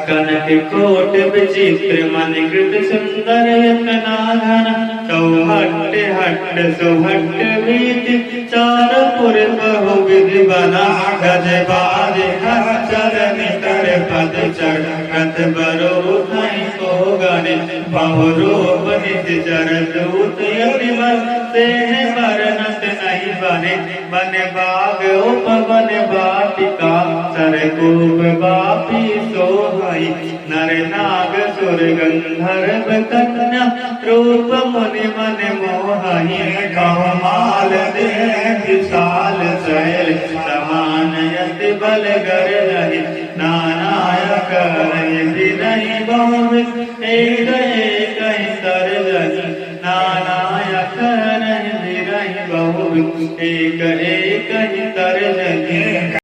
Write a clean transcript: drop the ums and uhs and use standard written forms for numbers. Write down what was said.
कनक coat विचित्र मणिकृत सुंदर यतना घन चौहट्ट हट्ट सुहट्ट वीति चारपुर बहुविधि बना गज बाज चरण कर पद चढ़त बरो नहीं को गणे बहुरूप निज जर दूत यति से वर्णत नहीं बने बन बाग उपवन वाटिका सरकूप बापी सोहाई नर नाग सुर गंधर्व कन्या रूप मुनि मन मोहाई कौमाल देह विशाल शैल समान यति बल गर रही नानायक विनय बहुविध एक एक सर्जन नानायक विनय बहुविध एक